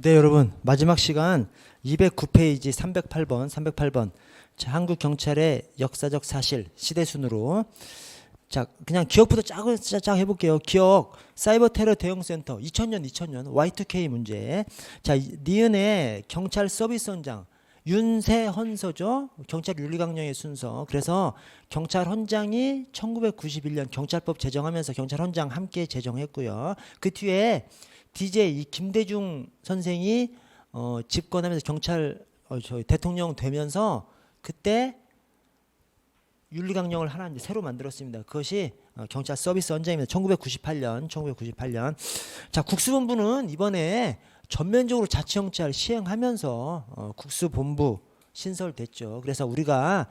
네, 여러분. 마지막 시간 209페이지 308번. 자, 한국 경찰의 역사적 사실 시대순으로. 자, 그냥 기억부터 쫙 해볼게요. 기억, 사이버 테러 대응센터 2000년 Y2K 문제. 자, 니은의 경찰 서비스원장 윤세헌서죠. 경찰 윤리강령의 순서. 그래서 경찰헌장이 1991년 경찰법 제정하면서 경찰헌장 함께 제정했고요. 그 뒤에 DJ 이 김대중 선생이 집권하면서 경찰 저희 대통령 되면서 그때 윤리강령을 하나 이제 새로 만들었습니다. 그것이 경찰 서비스 원장입니다. 1998년. 자, 국수본부는 이번에 전면적으로 자치경찰 시행하면서 국수본부 신설됐죠. 그래서 우리가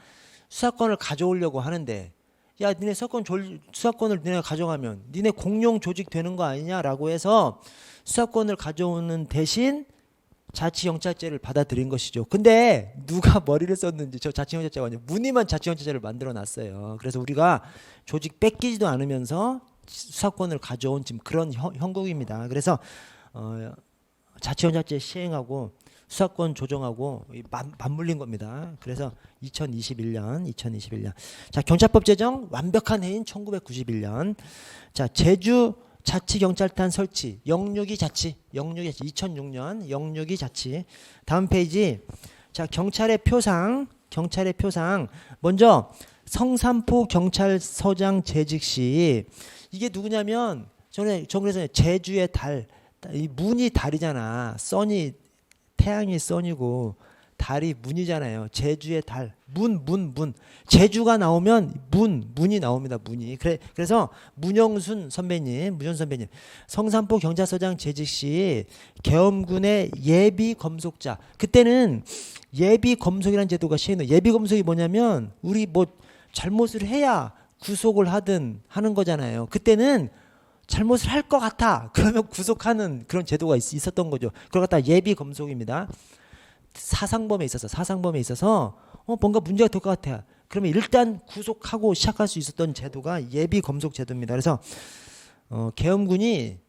수사권을 가져오려고 하는데, 야, 니네 수사권을 니네가 가져가면 니네 공룡 조직 되는 거 아니냐라고 해서 수사권을 가져오는 대신 자치경찰제를 받아들인 것이죠. 근데 누가 머리를 썼는지 저 자치경찰제가 아니라 무늬만 자치경찰제를 만들어 놨어요. 그래서 우리가 조직 뺏기지도 않으면서 수사권을 가져온 지금 그런 형국입니다. 그래서 자치경찰제 시행하고 수사권 조정하고 맞물린 겁니다. 그래서 2021년. 자, 경찰법 제정 완벽한 해인 1991년. 자, 제주 자치경찰단 설치, 영육이 자치 2006년 영육이 자치. 다음 페이지. 자, 경찰의 표상. 먼저 성산포 경찰서장 재직 시 이게 누구냐면 전 그래서 제주의 달, 이 문이 달이잖아. 선이 태양이 선이고 달이 문이잖아요. 제주의 달, 문. 제주가 나오면 문이 나옵니다. 문이. 그래서 문영순 선배님, 성산포 경찰서장 재직 시 계엄군의 예비 검속자. 그때는 예비 검속이라는 제도가 시행돼. 예비 검속이 뭐냐면 우리 뭐 잘못을 해야 구속을 하든 하는 거잖아요. 그때는 잘못을 할 것 같아. 그러면 구속하는 그런 제도가 있었던 거죠. 그걸 갖다 예비 검속입니다. 사상범에 있어서 뭔가 문제가 될 것 같아. 그러면 일단 구속하고 시작할 수 있었던 제도가 예비 검속 제도입니다. 그래서 계엄군이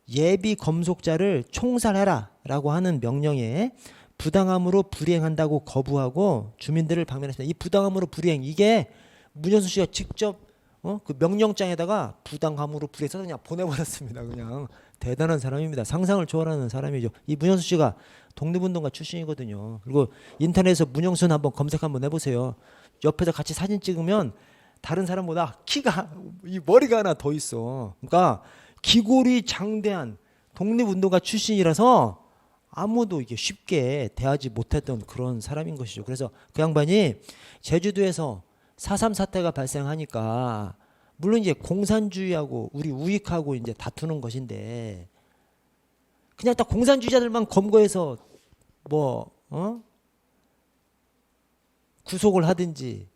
예비 검속자를 총살해라라고 하는 명령에 부당함으로 불이행한다고 거부하고 주민들을 방면했습니다. 이 부당함으로 불이행, 이게 문현수 씨가 직접 그 명령장에다가 부당함으로 불이행해서 그냥 보내버렸습니다. 그냥 대단한 사람입니다. 상상을 초월하는 사람이죠. 이 문현수 씨가 독립운동가 출신이거든요. 그리고 인터넷에서 문영순 한번 검색 한번 해보세요. 옆에서 같이 사진 찍으면 다른 사람보다 이 머리가 하나 더 있어. 그러니까 기골이 장대한 독립운동가 출신이라서 아무도 이게 쉽게 대하지 못했던 그런 사람인 것이죠. 그래서 그 양반이 제주도에서 4.3 사태가 발생하니까 물론 이제 공산주의하고 우리 우익하고 이제 다투는 것인데 그냥 딱 공산주의자들만 검거해서 구속을 하든지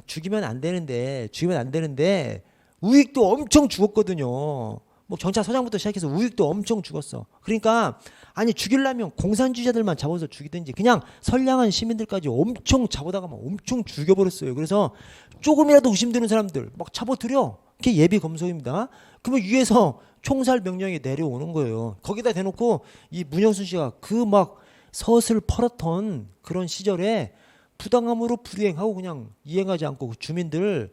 죽이면 안 되는데 우익도 엄청 죽었거든요. 뭐 경찰서장부터 시작해서 우익도 엄청 죽었어. 그러니까 아니 죽이려면 공산주의자들만 잡아서 죽이든지 그냥 선량한 시민들까지 엄청 잡아다가 엄청 죽여버렸어요. 그래서 조금이라도 의심되는 사람들 막 잡아들여. 그게 예비 검속입니다. 그러면 위에서 총살 명령이 내려오는 거예요. 거기다 대놓고 이 문영순 씨가 그 막 서슬 펄었던 그런 시절에 부당함으로 불이행하고 그냥 이행하지 않고 그 주민들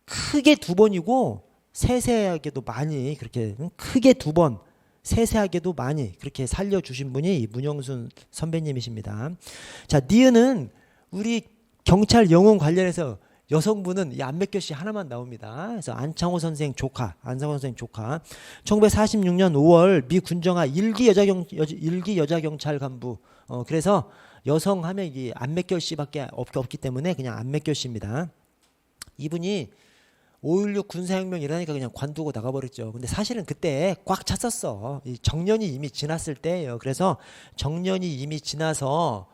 크게 2번이고 세세하게도 많이 그렇게 크게 2번 세세하게도 많이 그렇게 살려주신 분이 이 문영순 선배님이십니다. 자, 니은은 우리 경찰 영웅 관련해서 여성분은 이 안맥교 씨 하나만 나옵니다. 그래서 안창호 선생 조카. 1946년 5월 미 군정화 1기 여자 경찰 간부. 그래서 여성 하면 이 안맥교 씨밖에 없기 때문에 그냥 안맥교 씨입니다. 이분이 5.16 군사혁명 일어나니까 그냥 관두고 나가버렸죠. 근데 사실은 그때 꽉 찼었어. 이 정년이 이미 지났을 때예요. 그래서 정년이 이미 지나서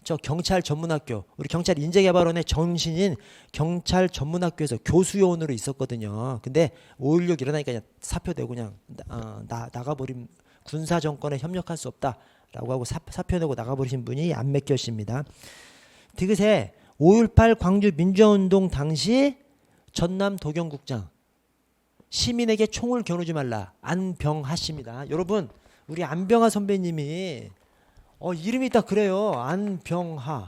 저 경찰 전문학교, 우리 경찰 인재개발원의 전신인 경찰 전문학교에서 교수요원으로 있었거든요. 근데 5.16 일어나니까 그냥 사표되고 그냥 나가버린, 군사정권에 협력할 수 없다라고 하고 사표내고 나가버리신 분이 안맥교 씨입니다. 디귿에 5.18 광주 민주화운동 당시 전남 도경국장, 시민에게 총을 겨누지 말라, 안병하 씨입니다. 여러분 우리 안병하 선배님이 이름이 딱 그래요. 안병하.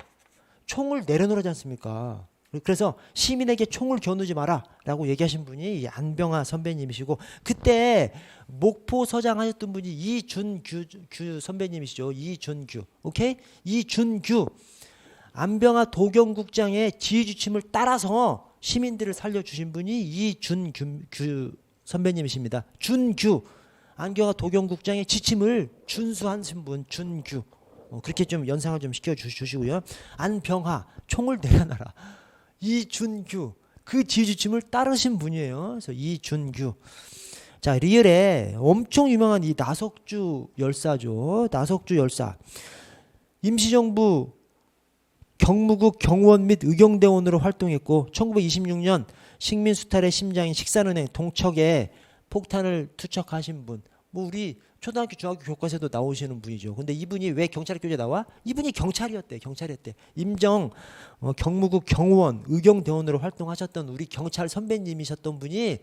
총을 내려놓으지 않습니까? 그래서 시민에게 총을 겨누지 마라 라고 얘기하신 분이 이 안병하 선배님이시고, 그때 목포 서장 하셨던 분이 이준규 선배님이시죠. 이준규. 오케이? 이준규. 안병하 도경국장의 지휘지침을 따라서 시민들을 살려주신 분이 이준규 선배님이십니다. 준규. 안병하 도경국장의 지침을 준수하신 분, 준규. 그렇게 좀 연상을 좀 시켜주시고요. 안병하, 총을 내려놔라. 이준규, 그 지휘지침을 따르신 분이에요. 그래서 이준규. 자, 리을에 엄청 유명한 이 나석주 열사죠. 나석주 열사. 임시정부 경무국 경원 및 의경대원으로 활동했고 1926년 식민수탈의 심장인 식산은행 동척에 폭탄을 투척하신 분. 뭐 우리 초등학교 중학교 교과서에도 나오시는 분이죠. 근데 이분이 왜 경찰학교에 나와? 이분이 경찰이었대. 임정 경무국 경원 의경대원으로 활동하셨던 우리 경찰 선배님이셨던 분이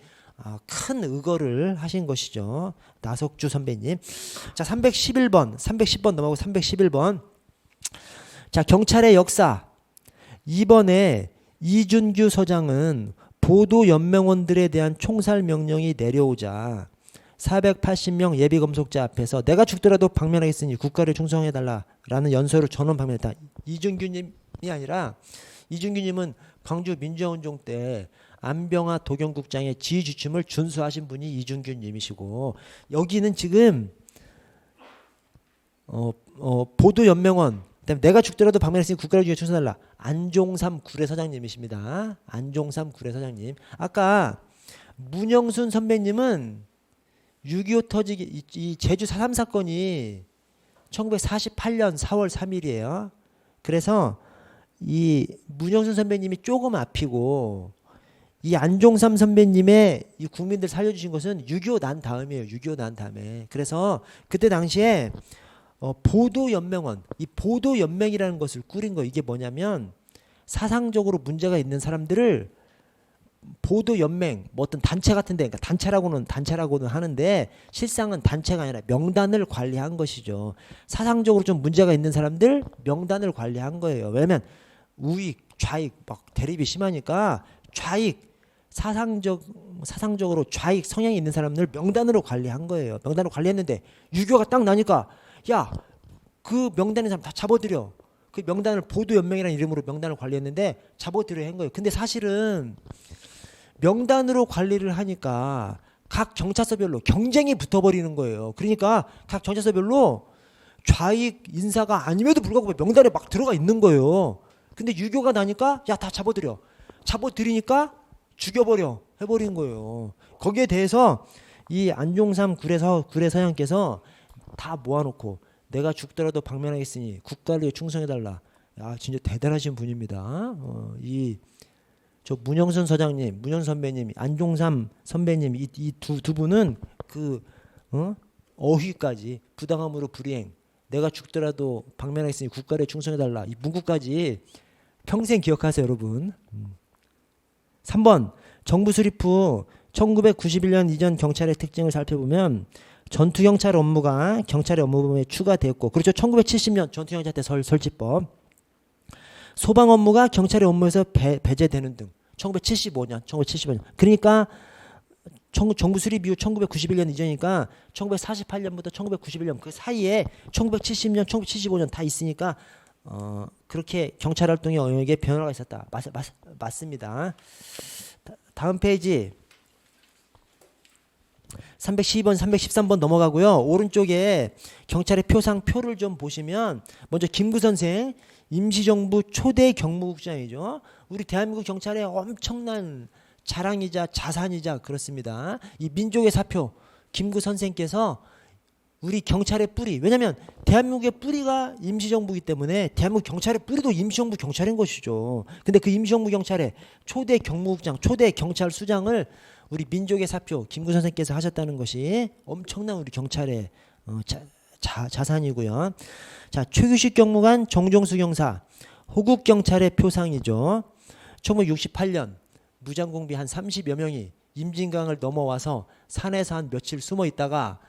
큰 의거를 하신 것이죠. 나석주 선배님. 자, 310번 넘어가고 311번. 자, 경찰의 역사. 이번에 이준규 서장은 보도연맹원들에 대한 총살 명령이 내려오자 480명 예비검속자 앞에서 내가 죽더라도 방면하겠으니 국가를 충성해달라라는 연설을 전원 방면했다. 이준규님이 아니라, 이준규님은 광주 민주화운동 때 안병하 도경국장의 지휘지침을 준수하신 분이 이준규님이시고, 여기는 지금 보도연맹원, 그다음에 내가 죽더라도 방면했으니 국가를 충성해달라. 안종삼 구례서장님이십니다. 안종삼 구례서장님. 아까 문영순 선배님은 6.25 터지기, 이 제주 4.3 사건이 1948년 4월 3일이에요. 그래서 이 문영순 선배님이 조금 앞이고, 이 안종삼 선배님의 이 국민들 살려주신 것은 6.25 난 다음이에요. 6.25 난 다음에. 그래서 그때 당시에 보도연맹원, 이 보도연맹이라는 것을 꾸린 거, 이게 뭐냐면 사상적으로 문제가 있는 사람들을 보도연맹, 뭐 어떤 단체 같은데, 그러니까 단체라고는 하는데 실상은 단체가 아니라 명단을 관리한 것이죠. 사상적으로 좀 문제가 있는 사람들 명단을 관리한 거예요. 왜냐면 우익, 좌익 막 대립이 심하니까 좌익, 사상적으로 좌익 성향이 있는 사람들 명단으로 관리한 거예요. 명단으로 관리했는데 6.25가 딱 나니까 야, 그 명단에 사람 다 잡아들여. 그 명단을 보도연맹이라는 이름으로 명단을 관리했는데 잡아들여 한 거예요. 근데 사실은 명단으로 관리를 하니까 각 경찰서별로 경쟁이 붙어버리는 거예요. 그러니까 각 경찰서별로 좌익 인사가 아님에도 불구하고 명단에 막 들어가 있는 거예요. 근데 6.25가 나니까 야, 다 잡아들여. 잡아들이니까 죽여버려 해버린 거예요. 거기에 대해서 이 안종삼 구례서장께서 다 모아놓고 내가 죽더라도 방면하겠으니 국가를 위해 충성해달라. 야, 진짜 대단하신 분입니다. 저 문영선 서장님, 문영 선배님, 안종삼 선배님, 이 두 분은 그 어휘까지 부당함으로 불이행, 내가 죽더라도 방면하겠으니 국가를 충성해달라, 이 문구까지 평생 기억하세요, 여러분. 3번 정부 수립 후 1991년 이전 경찰의 특징을 살펴보면 전투경찰 업무가 경찰의 업무범위에 추가되었고, 그렇죠. 1970년 전투경찰 때 설치법. 소방 업무가 경찰의 업무에서 배제되는 등. 1975년. 그러니까 정부 수립 이후 1991년 이전이니까 1948년부터 1991년 그 사이에 1970년, 1975년 다 있으니까 그렇게 경찰 활동의 영역에 변화가 있었다. 맞습니다. 다음 페이지 312번, 313번 넘어가고요. 오른쪽에 경찰의 표를 좀 보시면 먼저 김구 선생, 임시정부 초대 경무국장이죠. 우리 대한민국 경찰의 엄청난 자랑이자 자산이자 그렇습니다. 이 민족의 사표 김구 선생께서 우리 경찰의 뿌리, 왜냐하면 대한민국의 뿌리가 임시정부이기 때문에 대한민국 경찰의 뿌리도 임시정부 경찰인 것이죠. 근데 그 임시정부 경찰의 초대 경무국장, 초대 경찰수장을 우리 민족의 사표 김구 선생께서 하셨다는 것이 엄청난 우리 경찰의 자산이고요. 자, 최규식 경무관 정종수 경사 호국 경찰의 표상이죠. 1968년 무장공비 한 30여 명이 임진강을 넘어와서 산에서 한 며칠 숨어 있다가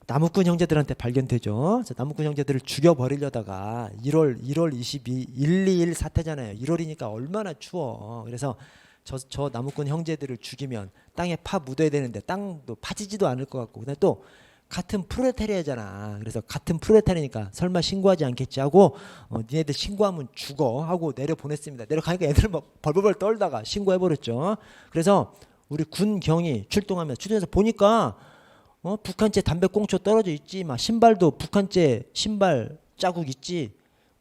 나무꾼 형제들한테 발견되죠. 그래서 나무꾼 형제들을 죽여버리려다가 1월 22, 121 사태잖아요. 1월이니까 얼마나 추워. 그래서 저 나무꾼 형제들을 죽이면 땅에 파 묻어야 되는데 땅도 파지지도 않을 것 같고, 근데 또 같은 프로레타리아잖아. 그래서 같은 프로레타리아니까 설마 신고하지 않겠지 하고 니네들 신고하면 죽어 하고 내려보냈습니다. 내려가니까 애들 막 벌벌벌 떨다가 신고해버렸죠. 그래서 우리 군경이 출동해서 보니까 북한제 담배꽁초 떨어져 있지, 막 신발도 북한제 신발 자국 있지,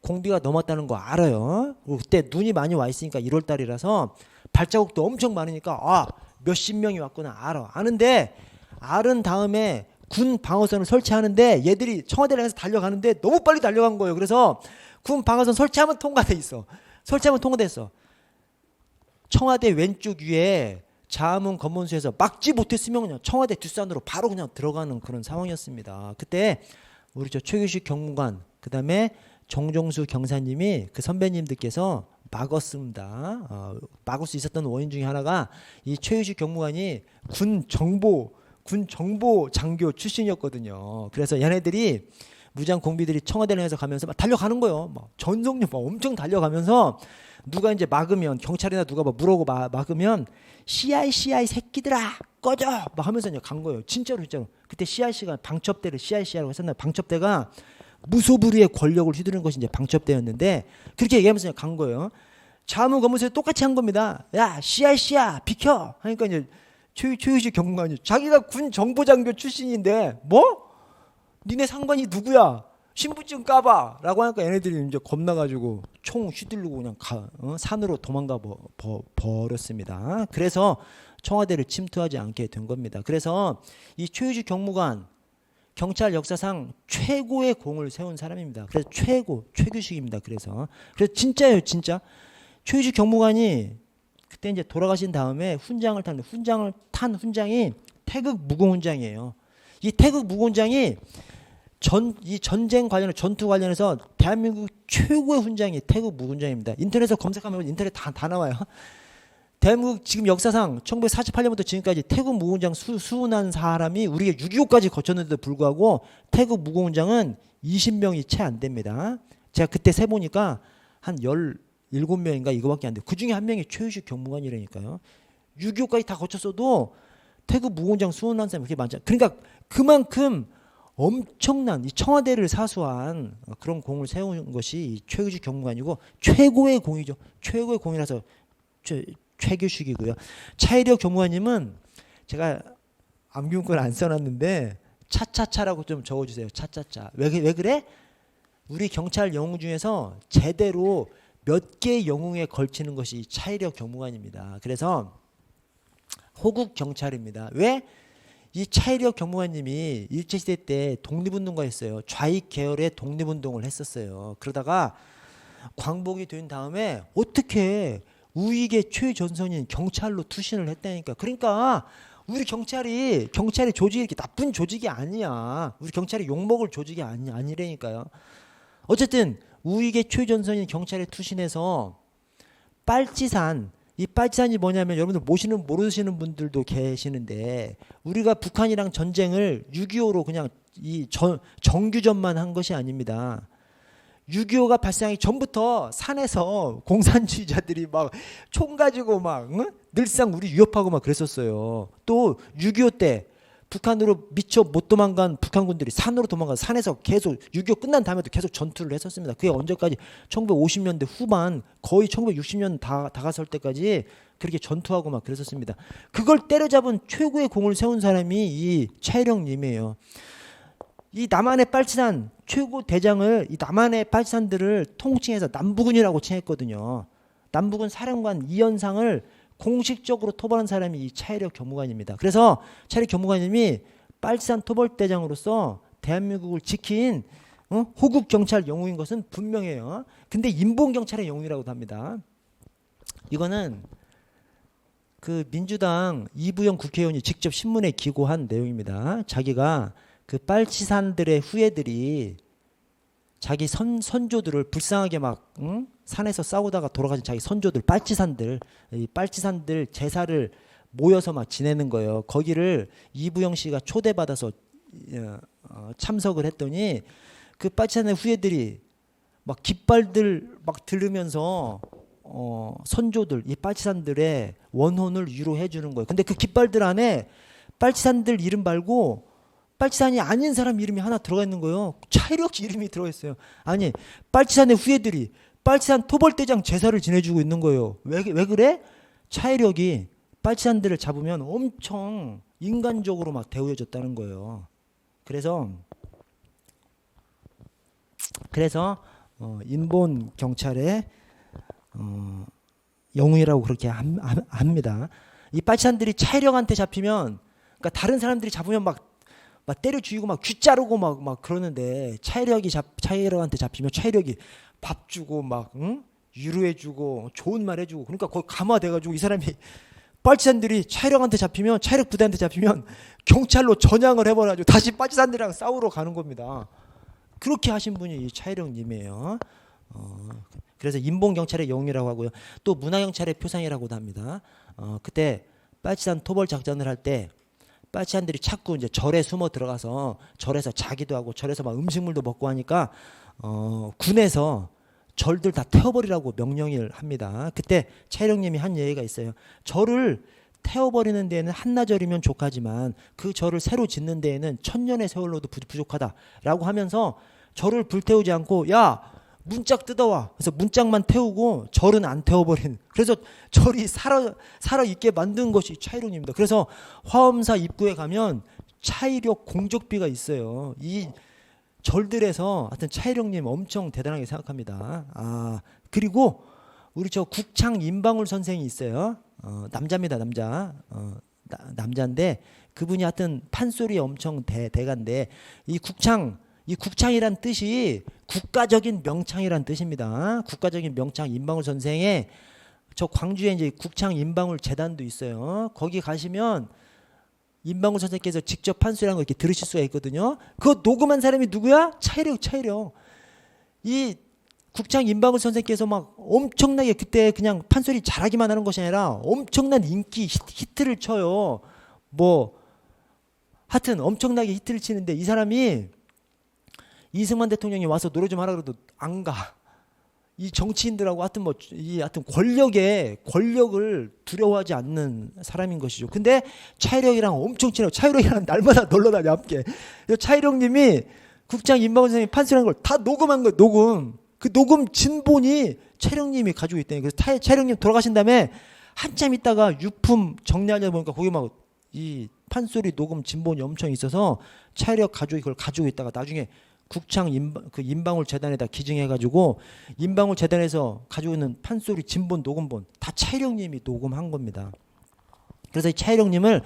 공비가 넘었다는 거 알아요. 그때 눈이 많이 와 있으니까 1월 달이라서 발자국도 엄청 많으니까 몇십 명이 왔구나 아는데 알은 다음에 군 방어선을 설치하는데 얘들이 청와대를 향해서 달려가는데 너무 빨리 달려간 거예요. 그래서 군 방어선 설치하면 통과돼 있어. 설치하면 통과됐어. 청와대 왼쪽 위에 자문 검문소에서 막지 못했으면 그냥 청와대 뒷산으로 바로 그냥 들어가는 그런 상황이었습니다. 그때 우리 최규식 경무관, 그 다음에 정종수 경사님이 그 선배님들께서 막았습니다. 막을 수 있었던 원인 중에 하나가 이 최규식 경무관이 군 정보 장교 출신이었거든요. 그래서 얘네들이 무장 공비들이 청와대를 해서 가면서 막 달려가는 거예요. 막 전속력 막 엄청 달려가면서 누가 이제 막으면, 경찰이나 누가 막 물어고 막으면 CI 새끼들아 꺼져 막 하면서 이제 간 거예요. 진짜로. 그때 CIC가 방첩대를 CIC라고 했었나요? 방첩대가 무소불위의 권력을 휘두르는 것이 이제 방첩대였는데 그렇게 얘기하면서 그냥 간 거예요. 자문 검문소에 똑같이 한 겁니다. 야 CIC야 비켜 하니까 이제 최유식 경무관이 자기가 군 정보장교 출신인데 뭐? 니네 상관이 누구야? 신분증 까봐 라고 하니까 얘네들이 이제 겁나가지고 총 휘둘르고 그냥 산으로 도망가 버렸습니다. 그래서 청와대를 침투하지 않게 된 겁니다. 그래서 이 최유식 경무관 경찰 역사상 최고의 공을 세운 사람입니다. 그래서 최규식입니다. 그래서 진짜예요, 진짜. 최유식 경무관이 그때 이제 돌아가신 다음에 훈장을 탄 훈장이 태극 무공훈장이에요. 이 태극 무공훈장이 이 전쟁 관련, 전투 관련해서 대한민국 최고의 훈장이 태극 무공훈장입니다. 인터넷에서 검색하면 인터넷 다 나와요. 대한민국 지금 역사상 1948년부터 지금까지 태극 무공훈장 수운한 사람이 우리가 6.25까지 거쳤는데도 불구하고 태극 무공훈장은 20명이 채 안 됩니다. 제가 그때 세보니까 한 17명인가 이거밖에 안 돼요. 그 중에 한 명이 최유식 경무관이라니까요. 6.25까지 다 거쳤어도 태극 무공훈장 수운한 사람이 그렇게 많지 않아요. 그러니까 그만큼 엄청난 이 청와대를 사수한 그런 공을 세운 것이 이 최규식 경무관이고 최고의 공이죠. 최고의 공이라서 최규식이고요. 차이력 경무관님은 제가 암기문구를 안 써놨는데 차차차라고 좀 적어주세요. 차차차. 왜 그래? 우리 경찰 영웅 중에서 제대로 몇 개의 영웅에 걸치는 것이 차이력 경무관입니다. 그래서 호국 경찰입니다. 왜? 이 차이력 경무관님이 일제시대 때 독립운동가 했어요. 좌익 계열의 독립운동을 했었어요. 그러다가 광복이 된 다음에 어떻게 우익의 최전선인 경찰로 투신을 했다니까. 그러니까 우리 경찰이 조직이 이렇게 나쁜 조직이 아니야. 우리 경찰이 욕먹을 조직이 아니라니까요. 어쨌든 우익의 최전선인 경찰에 투신해서 빨치산, 이 빨치산이 뭐냐면 여러분들 모르시는 분들도 계시는데 우리가 북한이랑 전쟁을 6.25로 그냥 이 정규전만 한 것이 아닙니다. 6.25가 발생하기 전부터 산에서 공산주의자들이 막 총 가지고 막 늘상 우리 위협하고 막 그랬었어요. 또 6.25 때 북한으로 미처 못 도망간 북한군들이 산으로 도망가서 산에서 계속 6.25 끝난 다음에도 계속 전투를 했었습니다. 그게 언제까지 1950년대 후반 거의 1960년 다 갔을 때까지 그렇게 전투하고 막 그랬었습니다. 그걸 때려잡은 최고의 공을 세운 사람이 이 차이령님이에요. 이 남한의 빨치산 최고 대장을 이 남한의 빨치산들을 통칭해서 남부군이라고 칭했거든요. 남부군 사령관 이연상을 공식적으로 토벌한 사람이 이 차이력 경무관입니다. 그래서 차이력 경무관님이 빨치산 토벌대장으로서 대한민국을 지킨 호국 경찰 영웅인 것은 분명해요. 근데 인본 경찰의 영웅이라고도 합니다. 이거는 그 민주당 이부영 국회의원이 직접 신문에 기고한 내용입니다. 자기가 그 빨치산들의 후예들이 자기 선조들을 불쌍하게 막 산에서 싸우다가 돌아가신 자기 선조들 이 빨치산들 제사를 모여서 막 지내는 거예요. 거기를 이부영 씨가 초대받아서 참석을 했더니 그 파티산의 후예들이 막 깃발들 막 들으면서 선조들 이 빨치산들의 원혼을 위로해 주는 거예요. 근데 그 깃발들 안에 빨치산들 이름 말고 빨치산이 아닌 사람 이름이 하나 들어가 있는 거예요. 차이력 이름이 들어가 있어요. 아니 빨치산의 후예들이 빨치산 토벌대장 제사를 지내주고 있는 거예요. 왜 그래? 차이력이 빨치산들을 잡으면 엄청 인간적으로 막 대우해줬다는 거예요. 그래서 인본 경찰의 영웅이라고 그렇게 합니다. 이 빨치산들이 차이력한테 잡히면, 그러니까 다른 사람들이 잡으면 막 때려 죽이고 막 귀 자르고 막 그러는데 차이력한테 잡히면 차이력이 밥 주고 막 위로해 주고 좋은 말 해주고, 그러니까 거기 감화돼가지고 이 사람이 빨치산들이 차이력한테 잡히면, 차이력 부대한테 잡히면 경찰로 전향을 해버려가지고 다시 빨치산들이랑 싸우러 가는 겁니다. 그렇게 하신 분이 이 차이력님이에요. 그래서 인본경찰의 영웅이라고 하고요. 또 문화경찰의 표상이라고도 합니다. 그때 빨치산 토벌 작전을 할 때 빨치산들이 자꾸 이제 절에 숨어 들어가서 절에서 자기도 하고 절에서 막 음식물도 먹고 하니까 군에서 절들 다 태워버리라고 명령을 합니다. 그때 차이력님이 한 얘기가 있어요. 절을 태워버리는 데에는 한나절이면 족하지만 그 절을 새로 짓는 데에는 천년의 세월로도 부족하다라고 하면서 절을 불태우지 않고 야 문짝 뜯어와. 그래서 문짝만 태우고 절은 안 태워버린. 그래서 절이 살아 있게 만든 것이 차이력입니다. 그래서 화엄사 입구에 가면 차이력 공적비가 있어요. 이 절들에서 하여튼 차이력님 엄청 대단하게 생각합니다. 그리고 우리 저 국창 임방울 선생이 있어요. 남자입니다, 남자. 남자인데 그분이 하여튼 판소리 엄청 대가인데 이 국창이란 뜻이 국가적인 명창이란 뜻입니다. 국가적인 명창 임방울 선생의 저 광주에 이제 국창 임방울 재단도 있어요. 거기 가시면 임방울 선생께서 직접 판소리하는 거 이렇게 들으실 수가 있거든요. 그거 녹음한 사람이 누구야? 차이력. 이 국창 임방울 선생께서 막 엄청나게 그때 그냥 판소리 잘하기만 하는 것이 아니라 엄청난 인기 히트를 쳐요. 뭐 하여튼 엄청나게 히트를 치는데 이 사람이 이승만 대통령이 와서 노래 좀 하라 그래도 안 가. 이 정치인들하고 하여튼 권력을 두려워하지 않는 사람인 것이죠. 근데 차이력이랑 엄청 친하고 차이력이랑 날마다 놀러 다녀 함께. 차이력님이 국장 임방울 선생님이 판소리한 걸 다 녹음한 거예요. 녹음. 그 녹음 진본이 차이력님이 가지고 있다니. 그래서 차이력님 돌아가신 다음에 한참 있다가 유품 정리하려다 보니까 거기 막 이 판소리 녹음 진본이 엄청 있어서 차이력 가족이 그걸 가지고 있다가 나중에 국창 임방울 재단에다 기증해가지고 임방울 재단에서 가지고 있는 판소리 진본 녹음본 다 차이력님이 녹음한 겁니다. 그래서 이 차이력님을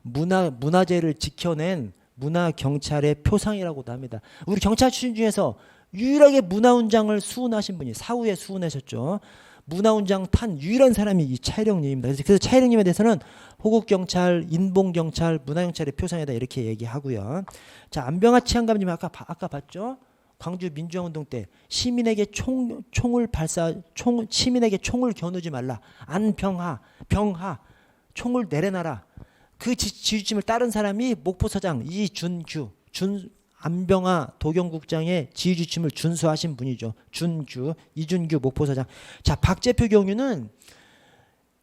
문화재를 지켜낸 문화경찰의 표상이라고도 합니다. 우리 경찰 출신 중에서 유일하게 문화훈장을 수훈하신 분이 사후에 수훈하셨죠. 문화훈장 탄 유일한 사람이 이 차이력님입니다. 그래서 차이력님에 대해서는 호국경찰, 인본경찰, 문화경찰의 표상이다 이렇게 얘기하고요. 자, 안병하 치안감님 아까 봤죠? 광주 민주화운동 때 시민에게 시민에게 총을 겨누지 말라. 안병하, 총을 내려놔라. 그 지휘침을 따른 사람이 목포서장 이준규, 안병하 도경국장의 지휘지침을 준수하신 분이죠. 이준규 목포서장. 자, 박재표 경유는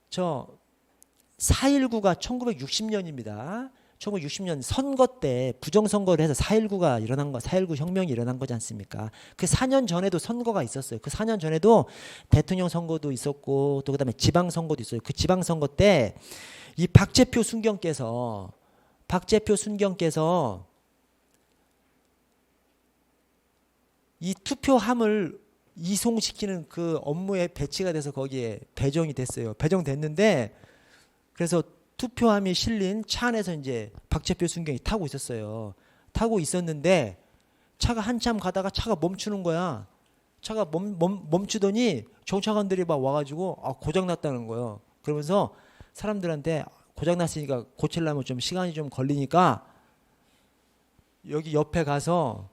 저 4.19가 1960년입니다. 1960년 선거 때 부정선거를 해서 4.19가 일어난 거, 4.19 혁명이 일어난 거지 않습니까? 그 4년 전에도 선거가 있었어요. 그 4년 전에도 대통령 선거도 있었고 또 그다음에 지방선거도 있어요. 그 지방선거 때 이 박재표 순경께서 이 투표함을 이송시키는 그 업무에 배치가 돼서 거기에 배정이 됐어요. 배정됐는데 그래서 투표함이 실린 차 안에서 이제 박재표 순경이 타고 있었어요. 타고 있었는데 차가 한참 가다가 차가 멈추는 거야. 차가 멈추더니 경찰관들이 막 와가지고 고장났다는 거예요. 그러면서 사람들한테 고장났으니까 고치려면 좀 시간이 좀 걸리니까 여기 옆에 가서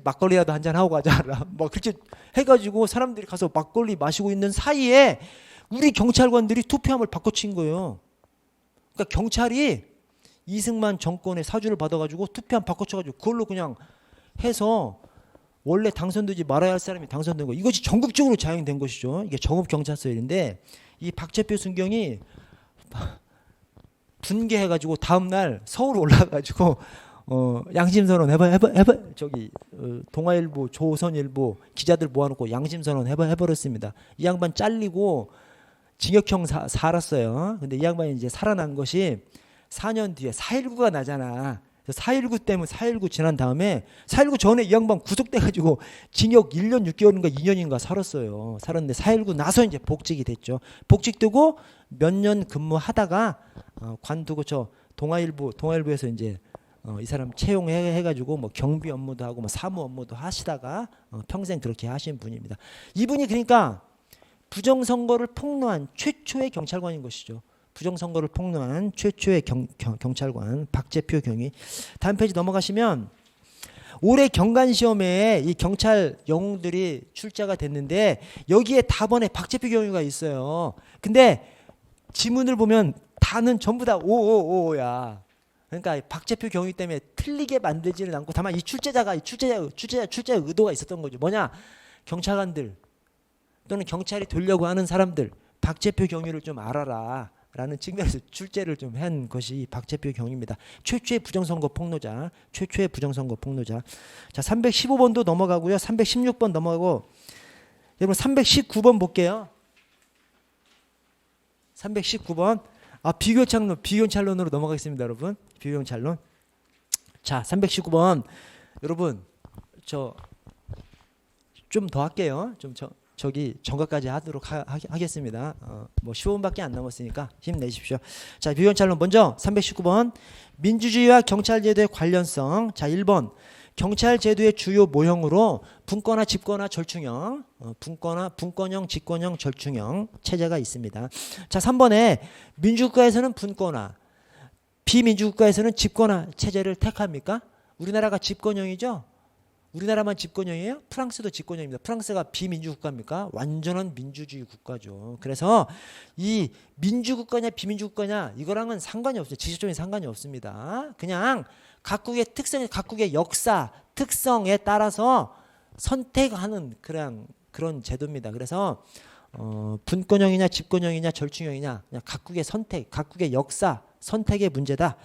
막걸리라도 한잔 하고 가자. 뭐 그렇게 해가지고 사람들이 가서 막걸리 마시고 있는 사이에 우리 경찰관들이 투표함을 바꿔친 거예요. 그러니까 경찰이 이승만 정권의 사주를 받아가지고 투표 한 바꿔쳐가지고 그걸로 그냥 해서 원래 당선되지 말아야 할 사람이 당선된 거. 이것이 전국적으로 자행된 것이죠. 이게 정읍경찰서인데 이 박재표 순경이 분개해가지고 다음날 서울 올라가가지고 양심선언 해봐 저기 동아일보, 조선일보 기자들 모아놓고 양심선언 해버렸습니다. 이 양반 잘리고 징역형 살았어요. 근데 이 양반이 이제 살아난 것이 4년 뒤에 4.19가 나잖아. 4.19 때문에 4.19 지난 다음에 4.19 전에 이 양반 구속돼가지고 징역 1년 6개월인가 2년인가 살았어요. 살았는데 4.19 나서 이제 복직이 됐죠. 복직되고 몇 년 근무하다가 관두고 저 동아일보에서 이제 이 사람 채용해가지고 뭐 경비 업무도 하고 뭐 사무 업무도 하시다가 평생 그렇게 하신 분입니다. 이분이 그러니까 부정선거를 폭로한 최초의 경찰관인 것이죠. 부정선거를 폭로한 최초의 경찰관 박재표 경위. 다음 페이지 넘어가시면 올해 경관시험에 이 경찰 영웅들이 출제가 됐는데 여기에 답안에 박재표 경위가 있어요. 근데 지문을 보면 다는 전부 다 555야. 그러니까 박재표 경위 때문에 틀리게 만들지는 않고 다만 이 출제자의 의도가 있었던 거죠. 뭐냐? 경찰관들 또는 경찰이 되려고 하는 사람들 박재표 경위를 좀 알아라 라는 측면에서 출제를 좀 한 것이 박재표 경위입니다. 최초의 부정선거 폭로자. 자, 315번도 넘어가고요. 316번 넘어가고 여러분 319번 볼게요. 319번 비경찰론으로 넘어가겠습니다. 여러분 비경찰론. 자 319번 여러분 저 좀 더 할게요. 저기 정각까지 하도록 하겠습니다. 뭐 15분밖에 안 남았으니까 힘내십시오. 자, 비경찰론 먼저 319번 민주주의와 경찰제도의 관련성. 자, 1번 경찰제도의 주요 모형으로 분권화, 집권화, 절충형, 분권형, 집권형, 절충형 체제가 있습니다. 자, 3번에 민주국가에서는 분권화, 비민주국가에서는 집권화 체제를 택합니까? 우리나라가 집권형이죠? 우리나라만 집권형이에요? 프랑스도 집권형입니다. 프랑스가 비민주국가입니까? 완전한 민주주의 국가죠. 그래서 이 민주국가냐 비민주국가냐 이거랑은 상관이 없어요. 지식적인 상관이 없습니다. 그냥 각국의 특성, 각국의 역사, 특성에 따라서 선택하는 그런 제도입니다. 그래서 분권형이냐 집권형이냐 절충형이냐 그냥 각국의 선택, 각국의 역사, 선택의 문제다.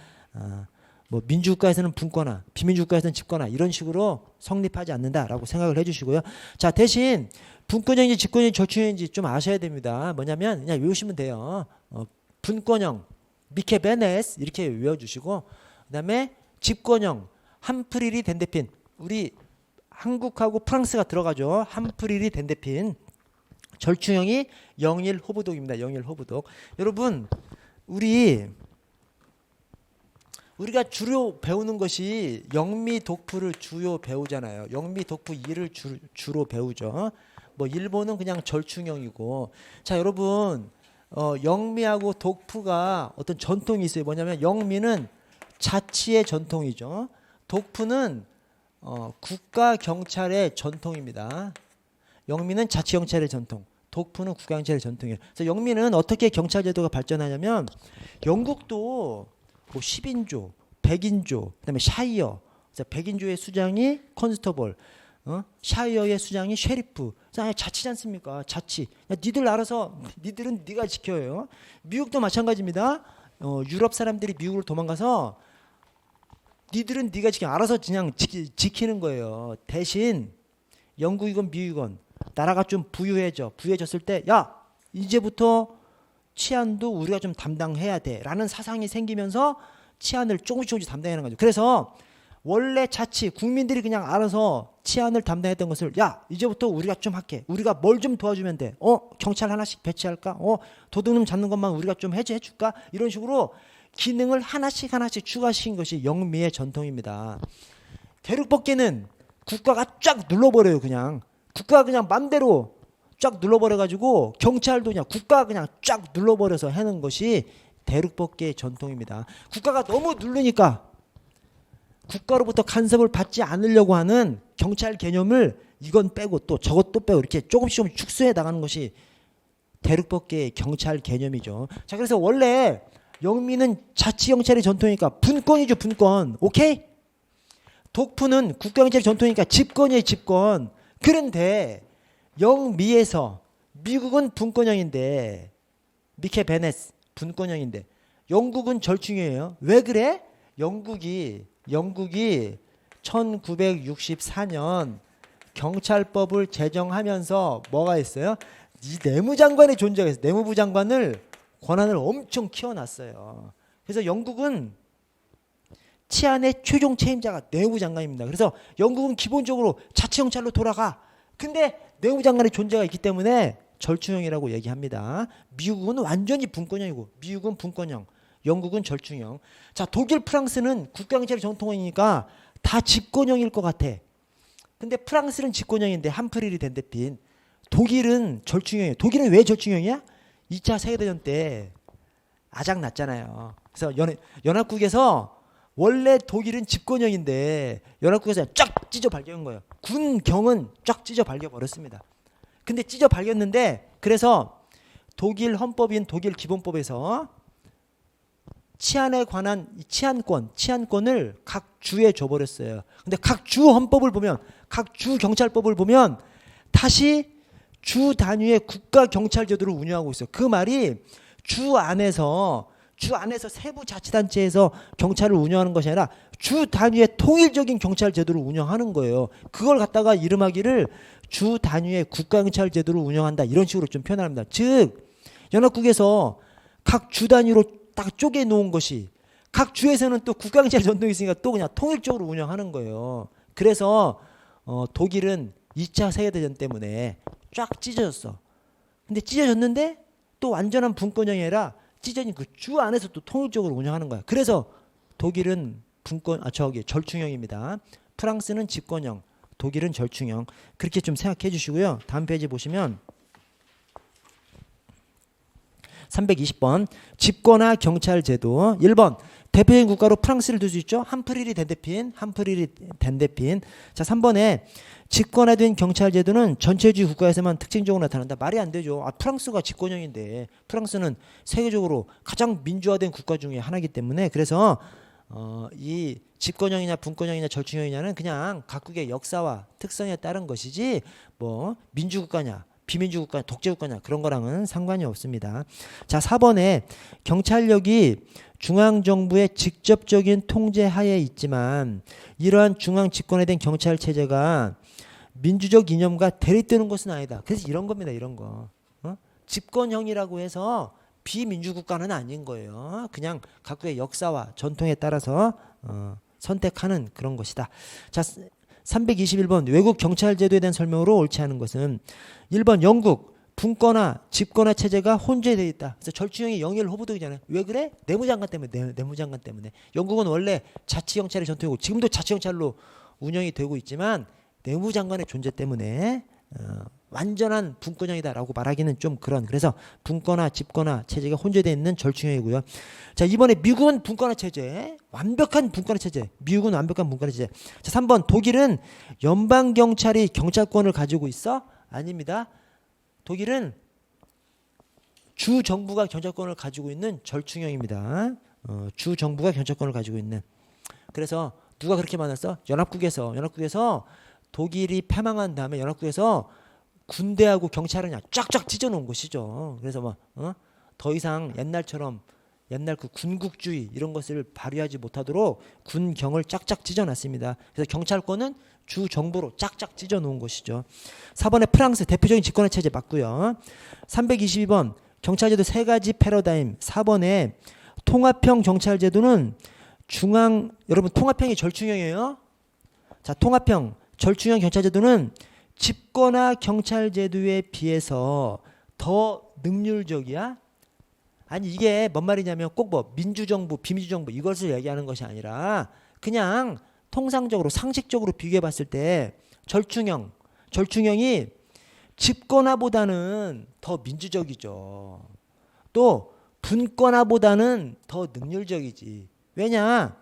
뭐 민주국가에서는 분권화, 비민주국가에서는 집권화 이런 식으로 성립하지 않는다라고 생각을 해주시고요. 자 대신 분권형인지 집권형인지 절충형인지 좀 아셔야 됩니다. 뭐냐면 그냥 외우시면 돼요. 분권형 미케 베네스 이렇게 외워주시고 그다음에 집권형 함프리리 덴데핀 우리 한국하고 프랑스가 들어가죠. 함프리리 덴데핀. 절충형이 영일 호브독입니다. 영일 호브독. 여러분 우리가 주로 배우는 것이 영미 독프를 주요 배우잖아요. 영미 독프 2를 주로 배우죠. 뭐 일본은 그냥 절충형이고. 자 여러분 영미하고 독프가 어떤 전통이 있어요. 뭐냐면 영미는 자치의 전통이죠. 독프는 국가 경찰의 전통입니다. 영미는 자치 경찰의 전통. 독프는 국가 경찰의 전통이에요. 그래서 영미는 어떻게 경찰 제도가 발전하냐면 영국도 뭐 10인조, 100인조, 그다음에 샤이어. 그래서 100인조의 수장이 컨스터블, 샤이어의 수장이 셰리프. 자치지 않습니까? 자치. 니들 알아서 니들은 네가 지켜요. 미국도 마찬가지입니다. 유럽 사람들이 미국을 도망가서 니들은 네가 지켜 알아서 그냥 지키는 거예요. 대신 영국이건 미국이건 나라가 좀 부유해졌을 때 야 이제부터 치안도 우리가 좀 담당해야 돼라는 사상이 생기면서 치안을 조금씩 담당하는 거죠. 그래서 원래 자치 국민들이 그냥 알아서 치안을 담당했던 것을 야 이제부터 우리가 좀 할게. 우리가 뭘 좀 도와주면 돼. 경찰 하나씩 배치할까? 도둑놈 잡는 것만 우리가 좀 해줄까? 이런 식으로 기능을 하나씩 추가시킨 것이 영미의 전통입니다. 대륙법계는 국가가 쫙 눌러버려요. 그냥 국가가 그냥 맘대로 쫙 눌러버려가지고 경찰도 그냥 국가가 그냥 쫙 눌러버려서 하는 것이 대륙법계의 전통입니다. 국가가 너무 누르니까 국가로부터 간섭을 받지 않으려고 하는 경찰 개념을 이건 빼고 또 저것도 빼고 이렇게 조금씩 축소해 나가는 것이 대륙법계의 경찰 개념이죠. 자 그래서 원래 영미는 자치경찰의 전통이니까 분권이죠, 분권. 오케이? 독프는 국가경찰의 전통이니까 집권이에요, 집권. 그런데 영미에서 미국은 분권형인데 미케 베네스 분권형인데 영국은 절충형이에요. 왜 그래? 영국이 1964년 경찰법을 제정하면서 뭐가 있어요? 이 내무장관의 존재가 있어요. 내무부 장관을 권한을 엄청 키워놨어요. 그래서 영국은 치안의 최종 책임자가 내무부 장관입니다. 그래서 영국은 기본적으로 자치경찰로 돌아가. 근데 내무부 장관의 존재가 있기 때문에 절충형이라고 얘기합니다. 미국은 완전히 분권형이고 미국은 분권형, 영국은 절충형. 자, 독일, 프랑스는 국가경찰의 전통이니까 다 집권형일 것 같아. 근데 프랑스는 집권형인데 함프리리 덴데핀. 독일은 절충형이에요. 독일은 왜 절충형이야? 2차 세계대전 때 아작 났잖아요. 그래서 연합국에서 원래 독일은 집권형인데 연합국에서 쫙 찢어 발견한 거예요. 군경은 쫙 찢어 발견 버렸습니다. 근데 찢어 발견했는데 그래서 독일 헌법인 독일 기본법에서 치안에 관한 치안권을 각 주에 줘버렸어요. 근데 각 주 헌법을 보면, 각 주 경찰법을 보면 다시 주 단위의 국가 경찰 제도를 운영하고 있어요. 그 말이 주 안에서 세부 자치단체에서 경찰을 운영하는 것이 아니라 주 단위의 통일적인 경찰 제도를 운영하는 거예요. 그걸 갖다가 이름하기를 주 단위의 국가 경찰 제도를 운영한다, 이런 식으로 좀 표현합니다. 즉 연합국에서 각 주 단위로 딱 쪼개 놓은 것이 각 주에서는 또 국가 경찰 전통이 있으니까 또 그냥 통일적으로 운영하는 거예요. 그래서 독일은 2차 세계대전 때문에 쫙 찢어졌어. 근데 찢어졌는데 또 완전한 분권형이 아니라 찢어진 그 주 안에서 또 통일적으로 운영하는 거야. 그래서 독일은 절충형입니다. 프랑스는 집권형, 독일은 절충형. 그렇게 좀 생각해 주시고요. 다음 페이지 보시면 320번 집권화 경찰 제도. 1번 대표적인 국가로 프랑스를 들 수 있죠. 함프리리 덴데핀. 자, 3번에 집권화된 경찰 제도는 전체주의 국가에서만 특징적으로 나타난다. 말이 안 되죠. 프랑스가 집권형인데 프랑스는 세계적으로 가장 민주화된 국가 중에 하나이기 때문에 그래서 이 집권형이냐 분권형이냐 절충형이냐는 그냥 각국의 역사와 특성에 따른 것이지 뭐 민주국가냐 비민주국가냐 독재국가냐 그런 거랑은 상관이 없습니다. 자, 4번에 경찰력이 중앙정부의 직접적인 통제 하에 있지만 이러한 중앙 집권에 된 경찰 체제가 민주적 이념과 대립되는 것은 아니다. 그래서 이런 겁니다. 이런 거. 집권형이라고 해서 비민주국가는 아닌 거예요. 그냥 각국의 역사와 전통에 따라서 선택하는 그런 것이다. 자, 321번 외국 경찰 제도에 대한 설명으로 옳지 않은 것은 1번 영국 분권화 집권화 체제가 혼재되어 있다. 그래서 절충형이 영일 호부독이잖아요. 왜 그래? 내무장관 때문에. 내무장관 때문에. 영국은 원래 자치경찰의 전통이고 지금도 자치경찰로 운영이 되고 있지만 내무장관의 존재 때문에 완전한 분권형이다라고 말하기는 좀 그런. 그래서 분권화 집권화 체제가 혼재되어 있는 절충형이고요. 자, 이번에 미국은 분권화 체제, 완벽한 분권화 체제. 미국은 완벽한 분권화 체제. 자, 3번 독일은 연방경찰이 경찰권을 가지고 있어? 아닙니다. 독일은 주정부가 경찰권을 가지고 있는 절충형입니다. 주정부가 경찰권을 가지고 있는. 그래서 누가 그렇게 말했어? 연합국에서 독일이 패망한 다음에 연합국에서 군대하고 경찰을 그냥 쫙쫙 찢어놓은 것이죠. 그래서 더 이상 옛날 그 군국주의 이런 것을 발휘하지 못하도록 군경을 쫙쫙 찢어놨습니다. 그래서 경찰권은 주 정부로 쫙쫙 찢어놓은 것이죠. 4번에 프랑스 대표적인 집권화 체제 맞고요. 322번 경찰제도 세 가지 패러다임. 4번에 통합형 경찰제도는 여러분 통합형이 절충형이에요. 자, 통합형 절충형 경찰제도는 집권화 경찰제도에 비해서 더 능률적이야? 아니 이게 뭔 말이냐면 꼭 뭐 민주정부, 비민주정부 이것을 얘기하는 것이 아니라 그냥 통상적으로 상식적으로 비교해 봤을 때 절충형이 집권화보다는 더 민주적이죠. 또 분권화보다는 더 능률적이지. 왜냐?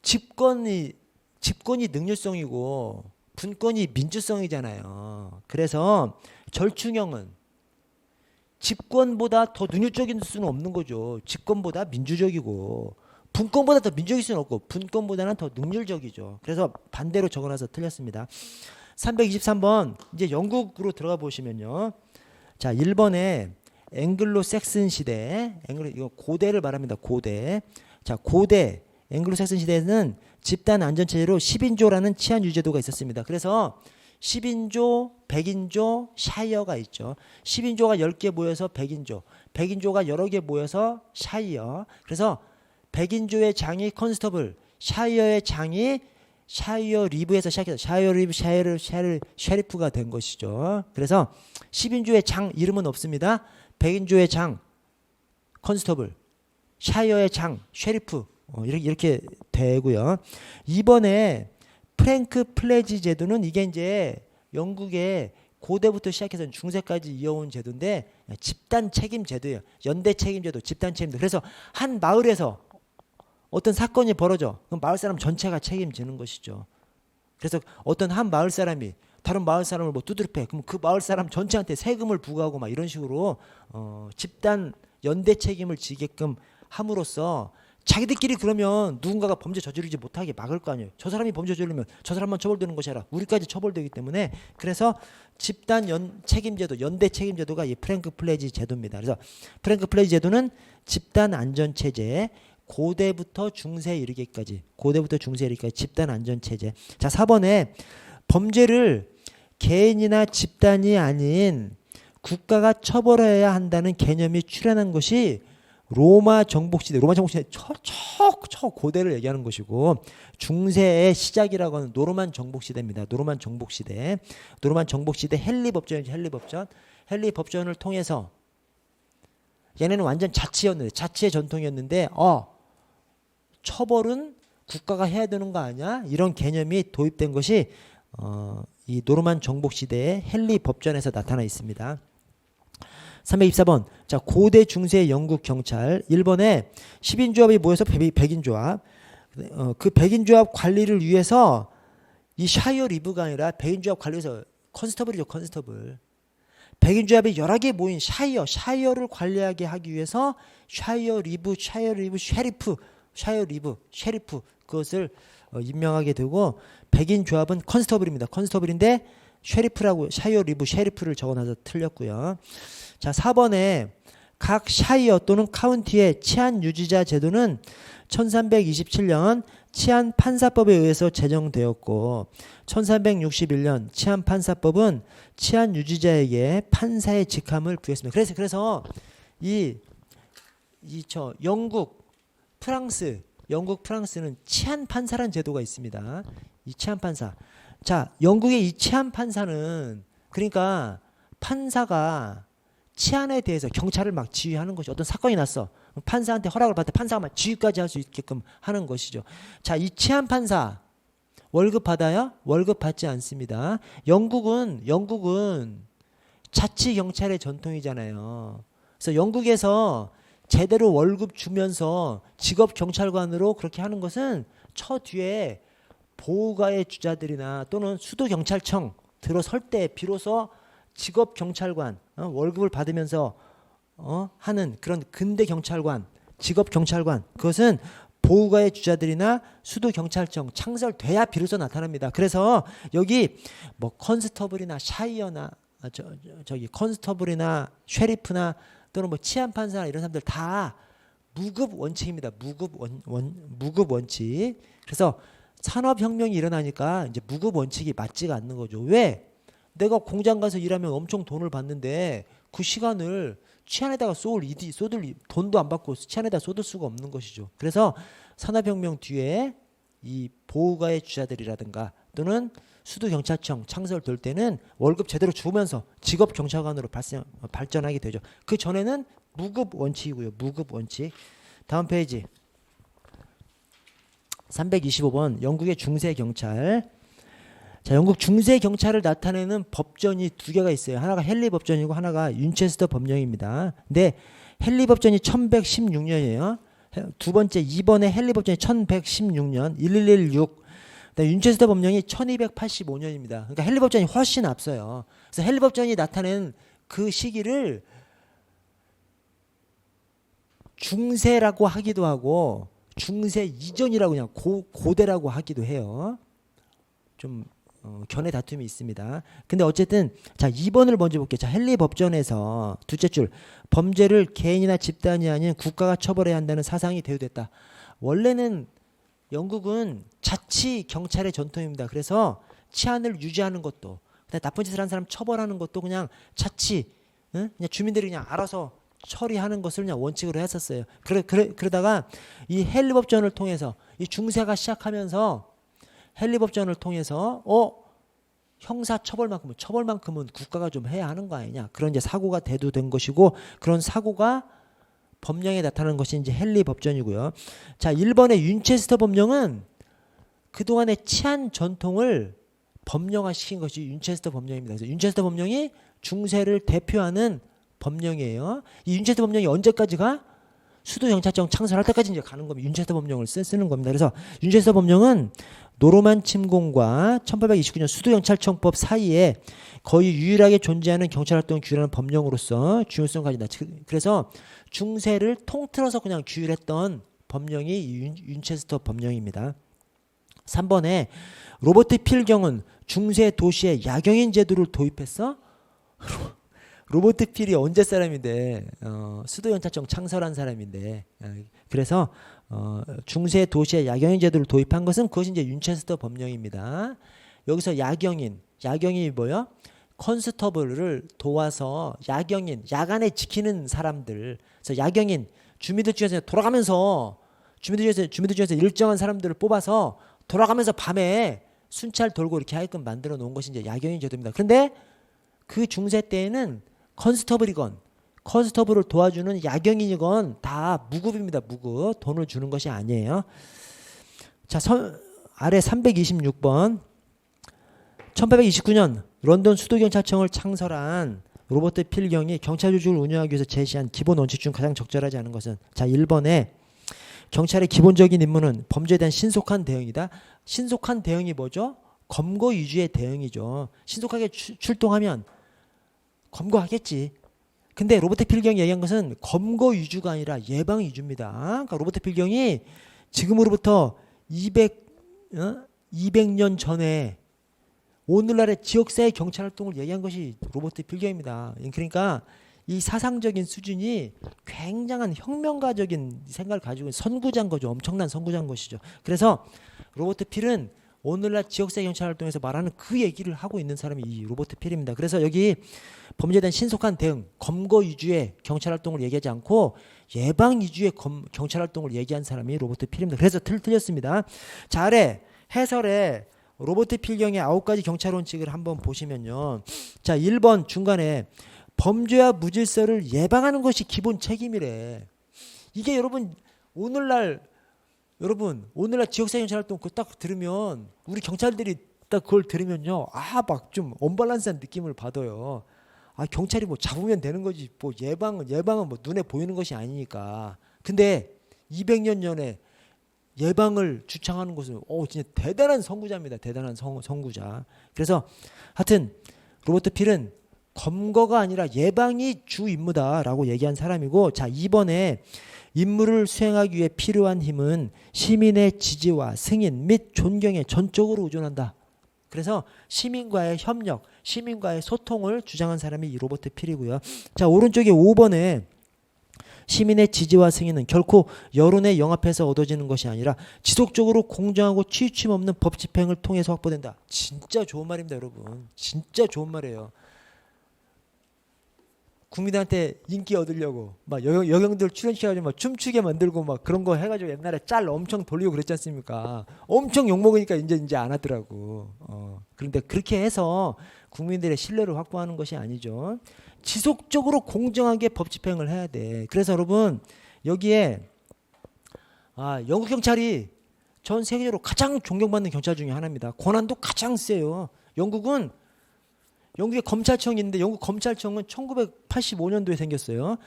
집권이 능률성이고 분권이 민주성이잖아요. 그래서 절충형은 집권보다 더 능률적인 수는 없는 거죠. 집권보다 민주적이고 분권보다 더 민주적일 수는 없고 분권보다는 더 능률적이죠. 그래서 반대로 적어놔서 틀렸습니다. 323번 이제 영국으로 들어가 보시면요. 자, 1번에 앵글로 섹슨 시대, 이거 고대를 말합니다. 고대. 자, 고대 앵글로 섹슨 시대에는 집단 안전체제로 10인조라는 치안 유지제도가 있었습니다. 그래서 10인조, 100인조, 샤이어가 있죠. 10인조가 10개 모여서 100인조, 100인조가 여러 개 모여서 샤이어. 그래서 100인조의 장이 컨스터블, 샤이어의 장이 샤이어 리브에서 시작해서 샤이어 리브, 셰리프가 된 것이죠. 그래서 10인조의 장 이름은 없습니다. 100인조의 장 컨스터블, 샤이어의 장 셰리프 이렇게 되고요. 이번에 프랭크 플래지 제도는 이게 이제 영국의 고대부터 시작해서 중세까지 이어온 제도인데 집단 책임 제도예요. 연대 책임 제도, 집단 책임 제도. 그래서 한 마을에서 어떤 사건이 벌어져. 그럼 마을 사람 전체가 책임지는 것이죠. 그래서 어떤 한 마을 사람이 다른 마을 사람을 뭐 두드려 패. 그럼 그 마을 사람 전체한테 세금을 부과하고 막 이런 식으로 집단 연대 책임을 지게끔 함으로써 자기들끼리 그러면 누군가가 범죄 저지르지 못하게 막을 거 아니에요. 저 사람이 범죄 저지르면 저 사람만 처벌되는 것이 아니라 우리까지 처벌되기 때문에 그래서 집단 책임제도, 연대 책임제도가 이 프랭크 플래지 제도입니다. 그래서 프랭크 플래지 제도는 집단 안전체제, 고대부터 중세에 이르기까지 집단 안전체제. 자, 4번에 범죄를 개인이나 집단이 아닌 국가가 처벌해야 한다는 개념이 출현한 것이 로마 정복시대 저 고대를 얘기하는 것이고 중세의 시작이라고 하는 노르만 정복시대입니다. 노르만 정복시대 헨리 법전이죠. 헨리 법전을 통해서 얘네는 완전 자치의 전통이었는데 처벌은 국가가 해야 되는 거 아니야? 이런 개념이 도입된 것이 이 노르만 정복시대의 헨리 법전에서 나타나 있습니다. 324번. 자, 고대 중세 영국 경찰. 1번에 10인조합이 모여서 100인조합. 그 100인조합 관리를 위해서 이 샤이어 리브가 아니라 100인조합 관리해서 컨스터블이죠. 컨스터블. 100인조합이 여러 개 모인 샤이어를 관리하게 하기 위해서 샤이어 리브, 셰리프 그것을 임명하게 되고 100인 조합은 컨스터블입니다. 컨스터블인데 샤이어 리브, 셰리프를 적어놔서 틀렸고요. 자, 4번에 각 샤이어 또는 카운티의 치안 유지자 제도는 1327년 치안 판사법에 의해서 제정되었고 1361년 치안 판사법은 치안 유지자에게 판사의 직함을 부여했습니다. 그래서 영국, 프랑스는 치안 판사라는 제도가 있습니다. 이 치안 판사. 자, 영국의 이 치안 판사는 그러니까 판사가 치안에 대해서 경찰을 막 지휘하는 것이 어떤 사건이 났어. 판사한테 허락을 받되 판사가 막 지휘까지 할 수 있게끔 하는 것이죠. 자, 이 치안 판사 월급 받아요? 월급 받지 않습니다. 영국은 자치 경찰의 전통이잖아요. 그래서 영국에서 제대로 월급 주면서 직업 경찰관으로 그렇게 하는 것은 저 뒤에 보호가의 주자들이나 또는 수도 경찰청 들어설 때 비로소 직업 경찰관 월급을 받으면서 하는 그런 근대 경찰관, 직업 경찰관 그것은 보호가의 주자들이나 수도 경찰청 창설돼야 비로소 나타납니다. 그래서 여기 뭐 컨스터블이나 샤이어나 컨스터블이나 셰리프나 또는 뭐 치안 판사나 이런 사람들 다 무급 원칙입니다. 무급 원칙. 그래서 산업혁명이 일어나니까 이제 무급 원칙이 맞지가 않는 거죠. 왜? 내가 공장 가서 일하면 엄청 돈을 받는데 그 시간을 치안에다가 쏟을 돈도 안 받고 치안에다 쏟을 수가 없는 것이죠. 그래서 산업혁명 뒤에 이 보호가의 주자들이라든가 또는 수도경찰청 창설될 때는 월급 제대로 주면서 직업경찰관으로 발전하게 되죠. 그 전에는 무급 원칙이고요. 무급 원칙. 다음 페이지 325번 영국의 중세경찰. 자, 영국 중세경찰을 나타내는 법전이 두 개가 있어요. 하나가 헨리 법전이고 하나가 윈체스터 법령입니다. 근데 헨리 법전이 1116년이에요. 두 번째 2번의 헨리 법전이 1116년 1116. 윈체스터 법령이 1285년입니다. 그러니까 헨리 법전이 훨씬 앞서요. 그래서 헨리 법전이 나타낸 그 시기를 중세라고 하기도 하고 중세 이전이라고 그냥 고대라고 하기도 해요. 좀 견해 다툼이 있습니다. 근데 어쨌든 자 2번을 먼저 볼게요. 자 헨리 법전에서 둘째 줄 범죄를 개인이나 집단이 아닌 국가가 처벌해야 한다는 사상이 대두됐다. 원래는 영국은 자치 경찰의 전통입니다. 그래서 치안을 유지하는 것도 그다음에 나쁜 짓을 한 사람 처벌하는 것도 그냥 자치 그냥 주민들이 그냥 알아서 처리하는 것을 그냥 원칙으로 했었어요. 그러다가 이 헨리 법전을 통해서 이 중세가 시작하면서 헨리 법전을 통해서 형사 처벌만큼은 국가가 좀 해야 하는 거 아니냐. 그런 이제 사고가 대두된 것이고 그런 사고가 법령에 나타나는 것이 이제 헨리 법전이고요. 자, 1번의 윈체스터 법령은 그동안의 치안 전통을 법령화시킨 것이 윈체스터 법령입니다. 그래서 윈체스터 법령이 중세를 대표하는 법령이에요. 이 윈체스터 법령이 언제까지가 수도경찰청 창설할 때까지 이제 가는 겁니다. 윈체스터 법령을 쓰는 겁니다. 그래서 윈체스터 법령은 노르만 침공과 1829년 수도경찰청법 사이에 거의 유일하게 존재하는 경찰활동을 규율하는 법령으로서 중요성을 가진다. 그래서 중세를 통틀어서 그냥 규율했던 법령이 이 윈체스터 법령입니다. 3번에 로버트 필경은 중세 도시에 야경인 제도를 도입했어? 로버트 필이 언제 사람인데 수도경찰청 창설한 사람인데 그래서 중세 도시에 야경인 제도를 도입한 것은 그것이 이제 윈체스터 법령입니다. 여기서 야경인이 뭐요? 컨스터블을 도와서 야경인, 야간에 지키는 사람들. 그래서 야경인 주민들 중에서 주민들 중에서 일정한 사람들을 뽑아서 돌아가면서 밤에 순찰 돌고 이렇게 하게끔 만들어 놓은 것이 이제 야경인 제도입니다. 그런데 그 중세 때에는 컨스터블을 도와주는 야경인이건 다 무급입니다. 무급. 돈을 주는 것이 아니에요. 자, 아래 326번. 1829년 런던 수도경찰청을 창설한 로버트 필경이 경찰 조직을 운영하기 위해서 제시한 기본 원칙 중 가장 적절하지 않은 것은 자 1번에 경찰의 기본적인 임무는 범죄에 대한 신속한 대응이다. 신속한 대응이 뭐죠? 검거 위주의 대응이죠. 신속하게 출동하면 검거하겠지. 근데 로버트 필경이 얘기한 것은 검거 위주가 아니라 예방 위주입니다. 그러니까 로버트 필경이 지금으로부터 200년 전에 오늘날의 지역사회 경찰활동을 얘기한 것이 로버트 필경입니다. 그러니까 이 사상적인 수준이 굉장한 혁명가적인 생각을 가지고 있는 선구자인 거죠. 엄청난 선구자인 것이죠. 그래서 로버트 필은 오늘날 지역사회 경찰활동에서 말하는 그 얘기를 하고 있는 사람이 이 로버트 필입니다. 그래서 여기 범죄에 대한 신속한 대응, 검거 위주의 경찰활동을 얘기하지 않고 예방 위주의 경찰활동을 얘기한 사람이 로버트 필입니다. 그래서 틀렸습니다. 자, 아래 해설에 로버트 필경의 9가지 경찰 원칙을 한번 보시면요. 자, 1번 중간에 범죄와 무질서를 예방하는 것이 기본 책임이래. 이게 오늘날 지역사회 경찰활동 그거 딱 들으면 우리 경찰들이 딱 그걸 들으면요. 막 좀 언밸런스한 느낌을 받아요. 경찰이 뭐 잡으면 되는 거지. 뭐 예방은 뭐 눈에 보이는 것이 아니니까. 근데 200년 전에 예방을 주창하는 것은 진짜 대단한 선구자입니다. 대단한 선구자. 그래서 하여튼 로버트 필은 검거가 아니라 예방이 주 임무다라고 얘기한 사람이고 자 2번에 임무를 수행하기 위해 필요한 힘은 시민의 지지와 승인 및 존경에 전적으로 의존한다. 그래서 시민과의 협력, 시민과의 소통을 주장한 사람이 이 로버트 필이고요. 자 오른쪽에 5번에 시민의 지지와 승인은 결코 여론에 영합해서 얻어지는 것이 아니라 지속적으로 공정하고 치우침 없는 법 집행을 통해서 확보된다. 진짜 좋은 말입니다, 여러분. 진짜 좋은 말이에요. 국민한테 인기 얻으려고 막 여경들 출연시켜가지고 막 춤추게 만들고 막 그런 거 해가지고 옛날에 짤 엄청 돌리고 그랬지 않습니까? 엄청 욕먹으니까 이제 안 하더라고. 그런데 그렇게 해서 국민들의 신뢰를 확보하는 것이 아니죠. 지속적으로 공정하게 법 집행을 해야 돼. 그래서 여러분 여기에 영국 경찰이 전 세계적으로 가장 존경받는 경찰 중에 하나입니다. 권한도 가장 세요. 영국의 검찰청이 있는데 영국 검찰청은 1985년도에 생겼어요.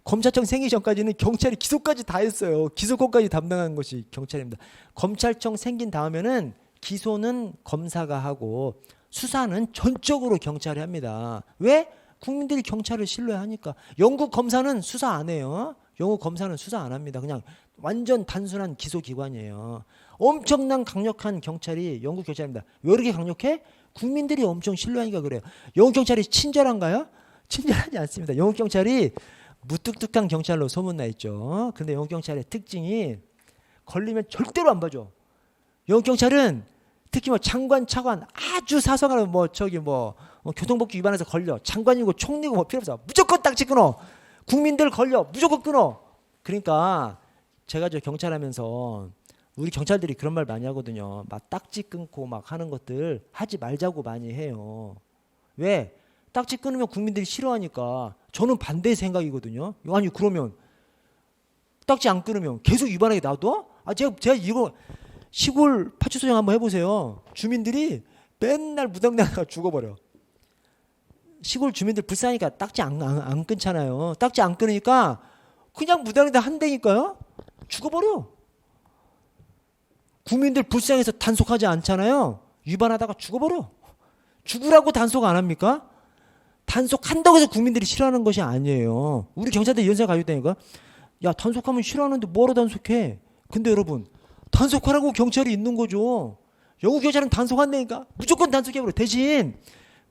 검찰청 생기기 전까지는 경찰이 기소까지 다 했어요. 기소권까지 담당하는 것이 경찰입니다. 검찰청 생긴 다음에는 기소는 검사가 하고 수사는 전적으로 경찰이 합니다. 왜? 국민들이 경찰을 신뢰하니까. 영국 검사는 수사 안 해요. 영우 검사는 수사 안 합니다. 그냥 완전 단순한 기소기관이에요. 엄청난 강력한 경찰이 영국 경찰입니다. 왜 이렇게 강력해? 국민들이 엄청 신뢰하니까 그래요. 영국 경찰이 친절한가요? 친절하지 않습니다. 영국 경찰이 무뚝뚝한 경찰로 소문나 있죠. 근데 영국 경찰의 특징이 걸리면 절대로 안 봐줘. 영국 경찰은 특히 뭐 장관, 차관 아주 사소한 교통법규 위반해서 걸려. 장관이고 총리고 뭐 필요 없어. 무조건 딱지 끊어. 국민들 걸려. 무조건 끊어. 그러니까 제가 경찰하면서 우리 경찰들이 그런 말 많이 하거든요. 막 딱지 끊고 막 하는 것들 하지 말자고 많이 해요. 왜? 딱지 끊으면 국민들이 싫어하니까. 저는 반대 생각이거든요. 아니 그러면 딱지 안 끊으면 계속 위반하게 놔둬? 제가 이거 시골 파출소장 한번 해보세요. 주민들이 맨날 무당당하다가 죽어버려. 시골 주민들 불쌍하니까 딱지 안 끊잖아요. 딱지 안 끊으니까 그냥 무당이다 한다니까요. 죽어버려. 국민들 불쌍해서 단속하지 않잖아요. 위반하다가 죽어버려. 죽으라고 단속 안 합니까? 단속한다고 해서 국민들이 싫어하는 것이 아니에요. 우리 경찰들 이런 생각 가지고 있다니까. 야, 단속하면 싫어하는데 뭐하러 단속해? 근데 여러분, 단속하라고 경찰이 있는 거죠. 영국 경찰은 단속한다니까. 무조건 단속해버려. 대신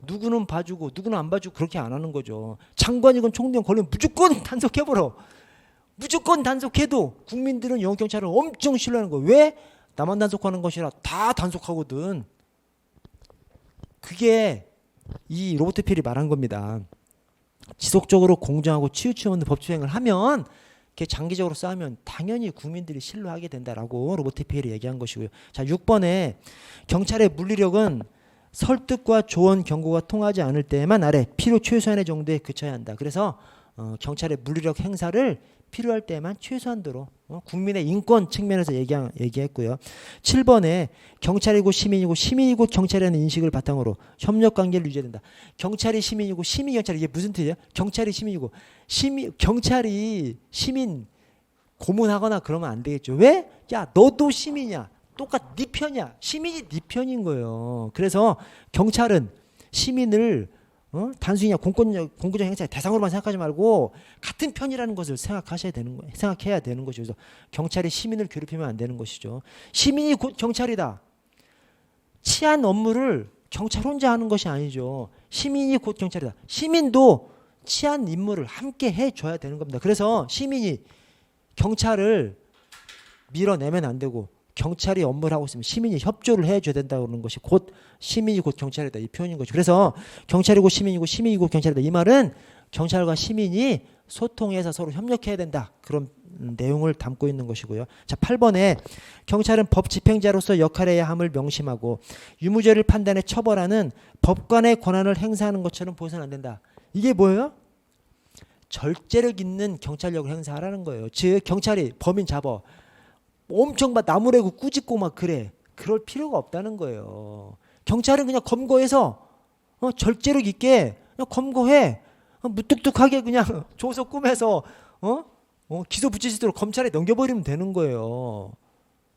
누구는 봐주고 누구는 안 봐주고 그렇게 안 하는 거죠. 장관이건 총리건 걸리면 무조건 단속해버려. 무조건 단속해도 국민들은 영국 경찰을 엄청 신뢰하는 거예요. 왜? 나만 단속하는 것이라 다 단속하거든. 그게 이 로버트 필이 말한 겁니다. 지속적으로 공정하고 치우침 없는 법 수행을 하면 장기적으로 쌓으면 당연히 국민들이 신뢰하게 된다라고 로버트 필이 얘기한 것이고요. 자, 6번에 경찰의 물리력은 설득과 조언, 경고가 통하지 않을 때에만 아래 필요 최소한의 정도에 그쳐야 한다. 그래서 경찰의 물리력 행사를 필요할 때만 최소한도로 국민의 인권 측면에서 얘기했고요. 7번에 경찰이고 시민이고 시민이고 경찰이라는 인식을 바탕으로 협력관계를 유지해야 된다. 경찰이 시민이고 시민이 경찰이 이게 무슨 뜻이에요? 경찰이 시민이고 경찰이 시민 고문하거나 그러면 안 되겠죠. 왜? 야, 너도 시민이야. 똑같 네 편이야. 시민이 네 편인 거예요. 그래서 경찰은 시민을 단순히 공공적 행사의 대상으로만 생각하지 말고 같은 편이라는 것을 생각해야 되는 것이죠. 그래서 경찰이 시민을 괴롭히면 안 되는 것이죠. 시민이 곧 경찰이다. 치안 업무를 경찰 혼자 하는 것이 아니죠. 시민이 곧 경찰이다. 시민도 치안 임무를 함께 해줘야 되는 겁니다. 그래서 시민이 경찰을 밀어내면 안 되고 경찰이 업무를 하고 있으면 시민이 협조를 해줘야 된다는 것이 곧 시민이 곧 경찰이다 이 표현인 거죠. 그래서 경찰이고 시민이고 시민이고 경찰이다 이 말은 경찰과 시민이 소통해서 서로 협력해야 된다 그런 내용을 담고 있는 것이고요. 자, 8번에 경찰은 법 집행자로서 역할해야 함을 명심하고 유무죄를 판단해 처벌하는 법관의 권한을 행사하는 것처럼 보여서는 안 된다. 이게 뭐예요? 절제력 있는 경찰력을 행사하라는 거예요. 즉 경찰이 범인 잡아 엄청 막 나무래고 꾸짖고 막 그럴 필요가 없다는 거예요. 경찰은 그냥 검거해서 절제력 있게 그냥 검거해. 무뚝뚝하게 그냥 조서 꾸며서 기소 붙이시도록 검찰에 넘겨버리면 되는 거예요.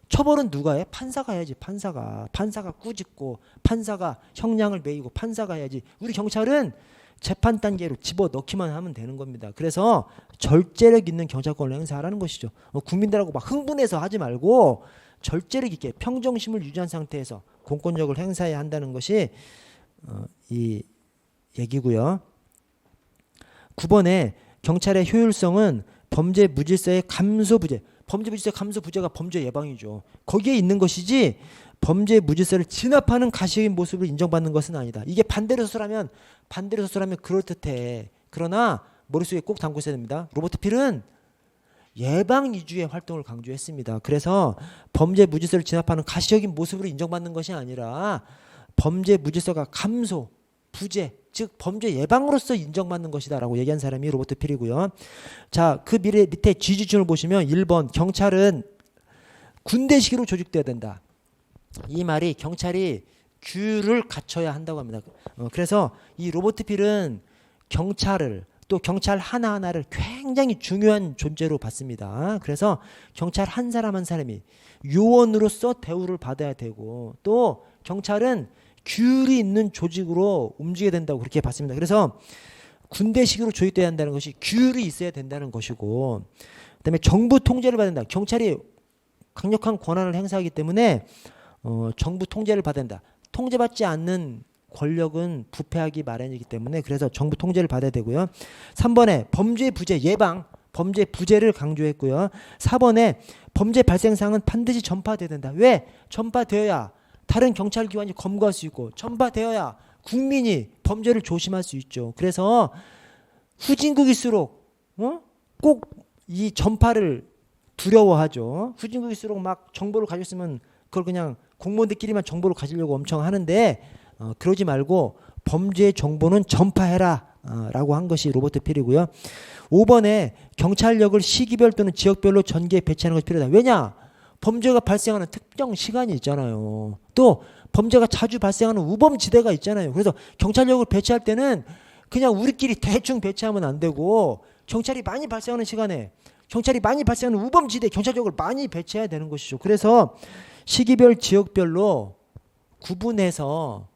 처벌은 누가 해? 판사가 해야지. 판사가 꾸짖고 판사가 형량을 매기고 판사가 해야지. 우리 경찰은 재판 단계로 집어넣기만 하면 되는 겁니다. 그래서 절제력 있는 경찰권을 행사하라는 것이죠. 국민들하고 막 흥분해서 하지 말고 절제력 있게 평정심을 유지한 상태에서 공권력을 행사해야 한다는 것이 이 얘기고요. 9번에 경찰의 효율성은 범죄 무질서의 감소 부재. 범죄 무질서 감소 부재가 범죄 예방이죠. 거기에 있는 것이지 범죄 무질서를 진압하는 가시적인 모습을 인정받는 것은 아니다. 이게 반대로 서술하면 그럴듯해. 그러나 머릿속에 꼭 담고 있어야 됩니다. 로버트 필은 예방 위주의 활동을 강조했습니다. 그래서 범죄 무질서를 진압하는 가시적인 모습으로 인정받는 것이 아니라 범죄 무질서가 감소, 부재, 즉 범죄 예방으로서 인정받는 것이다 라고 얘기한 사람이 로버트 필이고요. 자, 그 밑에 지지층을 보시면 1번 경찰은 군대식으로 조직돼야 된다. 이 말이 경찰이 규를 갖춰야 한다고 합니다. 그래서 이 로버트 필은 경찰을 또 경찰 하나하나를 굉장히 중요한 존재로 봤습니다. 그래서 경찰 한 사람 한 사람이 요원으로서 대우를 받아야 되고 또 경찰은 규율이 있는 조직으로 움직여야 된다고 그렇게 봤습니다. 그래서 군대식으로 조직돼야 한다는 것이 규율이 있어야 된다는 것이고 그다음에 정부 통제를 받는다. 경찰이 강력한 권한을 행사하기 때문에 정부 통제를 받는다. 통제받지 않는 권력은 부패하기 마련이기 때문에 그래서 정부 통제를 받아야 되고요. 3번에 범죄 부재 예방, 범죄 부재를 강조했고요. 4번에 범죄 발생 사항은 반드시 전파돼야 된다. 왜? 전파되어야 다른 경찰 기관이 검거할 수 있고 전파되어야 국민이 범죄를 조심할 수 있죠. 그래서 후진국일수록 꼭 이 전파를 두려워하죠. 후진국일수록 막 정보를 가지고 있으면 그걸 그냥 공무원들끼리만 정보를 가지려고 엄청 하는데 그러지 말고 범죄 정보는 전파해라 라고 한 것이 로버트 필이고요. 5번에 경찰력을 시기별 또는 지역별로 전개 배치하는 것이 필요하다. 왜냐? 범죄가 발생하는 특정 시간이 있잖아요. 또 범죄가 자주 발생하는 우범지대가 있잖아요. 그래서 경찰력을 배치할 때는 그냥 우리끼리 대충 배치하면 안 되고 경찰이 많이 발생하는 시간에 경찰이 많이 발생하는 우범지대 경찰력을 많이 배치해야 되는 것이죠. 그래서 시기별 지역별로 구분해서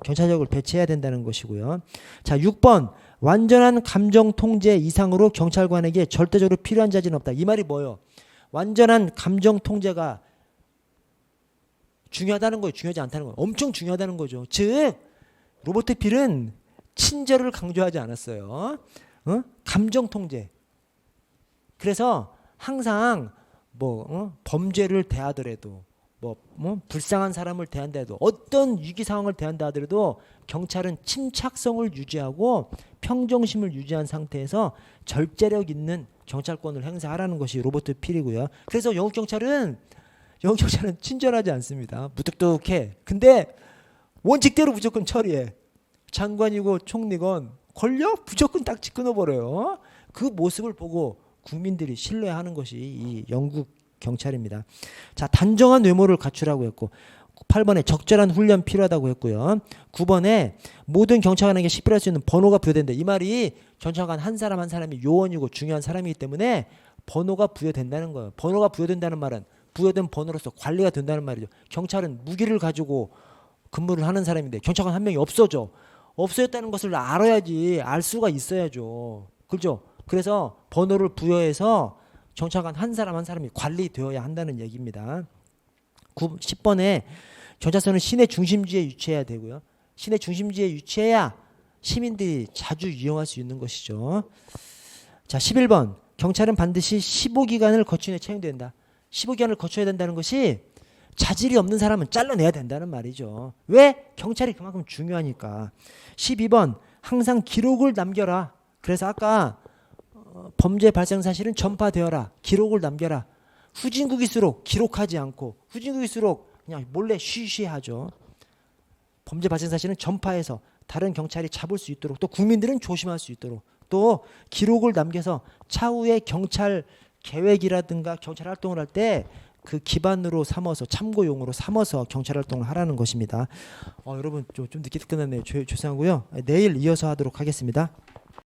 경찰력을 배치해야 된다는 것이고요. 자, 6번 완전한 감정 통제 이상으로 경찰관에게 절대적으로 필요한 자질은 없다. 이 말이 뭐예요? 완전한 감정 통제가 중요하다는 거예요? 중요하지 않다는 거예요? 엄청 중요하다는 거죠. 즉 로버트 필은 친절을 강조하지 않았어요. 감정 통제. 그래서 항상 범죄를 대하더라도 불쌍한 사람을 대한다해도 어떤 위기 상황을 대한다 하더라도 경찰은 침착성을 유지하고 평정심을 유지한 상태에서 절제력 있는 경찰권을 행사하라는 것이 로버트 필이고요. 그래서 영국 경찰은 친절하지 않습니다. 무뚝뚝해. 근데 원칙대로 무조건 처리해. 장관이고 총리건 걸려 무조건 딱 끊어버려요. 그 모습을 보고 국민들이 신뢰하는 것이 이 영국 경찰입니다. 자, 단정한 외모를 갖추라고 했고 8번에 적절한 훈련 필요하다고 했고요. 9번에 모든 경찰관에게 식별할 수 있는 번호가 부여된다. 이 말이 경찰관 한 사람 한 사람이 요원이고 중요한 사람이기 때문에 번호가 부여된다는 거예요. 번호가 부여된다는 말은 부여된 번호로서 관리가 된다는 말이죠. 경찰은 무기를 가지고 근무를 하는 사람인데 경찰관 한 명이 없어졌다는 것을 알아야지. 알 수가 있어야죠. 그렇죠? 그래서 번호를 부여해서 경찰관 한 사람 한 사람이 관리되어야 한다는 얘기입니다. 10번에 경찰서는 시내 중심지에 위치해야 되고요. 시내 중심지에 위치해야 시민들이 자주 이용할 수 있는 것이죠. 자, 11번 경찰은 반드시 15기간을 거친 후에 채용된다. 15기간을 거쳐야 된다는 것이 자질이 없는 사람은 잘라내야 된다는 말이죠. 왜? 경찰이 그만큼 중요하니까. 12번 항상 기록을 남겨라. 그래서 아까 범죄 발생 사실은 전파되어라. 기록을 남겨라. 후진국일수록 기록하지 않고 후진국일수록 그냥 몰래 쉬쉬하죠. 범죄 발생 사실은 전파해서 다른 경찰이 잡을 수 있도록 또 국민들은 조심할 수 있도록 또 기록을 남겨서 차후에 경찰 계획이라든가 경찰 활동을 할 때 그 기반으로 삼아서 참고용으로 삼아서 경찰 활동을 하라는 것입니다. 여러분 좀 늦게 끝났네요. 죄송하고요. 내일 이어서 하도록 하겠습니다.